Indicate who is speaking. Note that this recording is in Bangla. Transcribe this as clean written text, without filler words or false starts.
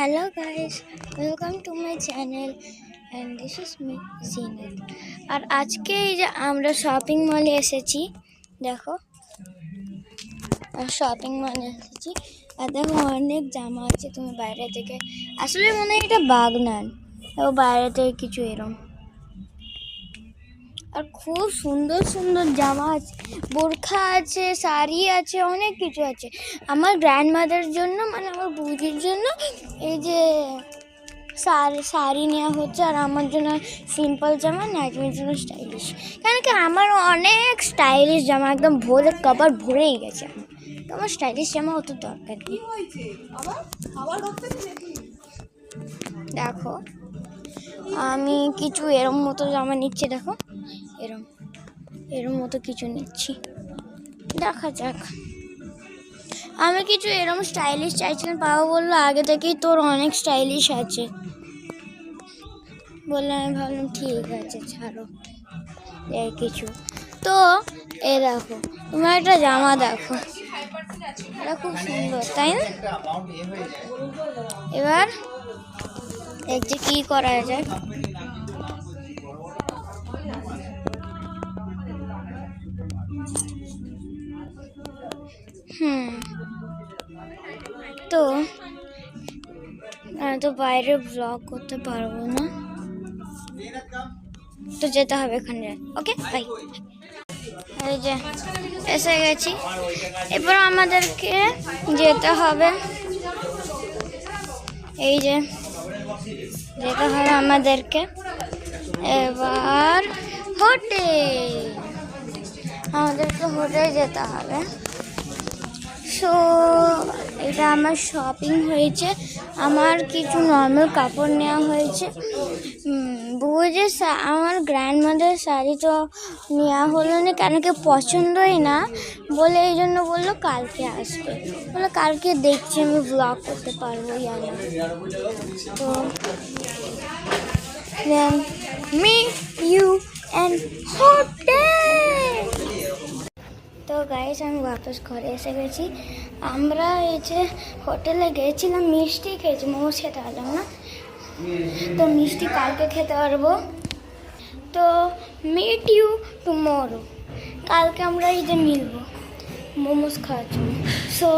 Speaker 1: Hello guys, welcome to my channel and this is me Zinat. আর আজকে এই যে আমরা শপিং মলে এসেছি, দেখো শপিং মলে এসেছি আর দেখো অনেক জামা আছে। তুমি বাইরে থেকে আসলে মনে হয় এটা বাগনান, ও বাইরে থেকে কিছু এরম আর খুব সুন্দর সুন্দর জামা আছে, বোরখা আছে, শাড়ি আছে, অনেক কিছু আছে। আমার গ্র্যান্ডমাদার জন্য মানে আমার বৌদির জন্য এই যে শাড়ি নেওয়া হচ্ছে আর আমার জন্য সিম্পল জামা, নাজমির জন্য স্টাইলিশ। কেন কি আমার অনেক স্টাইলিশ জামা একদম ভরে কভার ভরেই গেছে। আমার স্টাইলিশ জামা অত দরকার নেই। দেখো আমি কিছু এরম মতো জামা নিচ্ছি, দেখো এরম মতো কিছু নিচ্ছি, দেখা যাক। আমি কিছু এরম স্টাইলিশ চাইছিলাম, পাবো বললো আগে থেকেই তোর অনেক স্টাইলিশ আছে বললে, আমি ভাবলাম ঠিক আছে ছাড়ো এই কিছু। তো এ দেখো তোমার একটা জামা, দেখো এটা খুব সুন্দর তাই না? এবার দেখছি কি করা যায়। তো আমি তো বাইরে ব্লগ করতে পারবো না, তো যেতে হবে এখানে। Okay bye. এই যে এসে গেছি, এবার আমাদেরকে যেতে হবে, এই যে যেতে হবে আমাদেরকে এবার হোটেল, আমাদেরকে হোটেল যেতে হবে। সো এটা আমার শপিং হয়েছে, আমার কিছু নর্মাল কাপড় নেওয়া হয়েছে। বুঝে আমার গ্র্যান্ডমাদার শাড়ি তো নেওয়া হলো না, কেন কি পছন্দই না বলে, এই জন্য বললো কালকে আসবে, বলে কালকে দেখছি আমি ব্লগ করতে পারবো না। তো মি ইউ অ্যান্ড হোটেল। তো গাইস আমি বাপস ঘরে এসে গেছি। আমরা এই যে হোটেলে গিয়েছিলাম, মিষ্টি খেয়েছি, মোমোস খেতে পারলাম না, তো মিষ্টি কালকে খেতে পারবো। তো মিট ইউ টুমরো, কালকে আমরা এই যে মিলবো মোমোস খাওয়ার জন্য। সো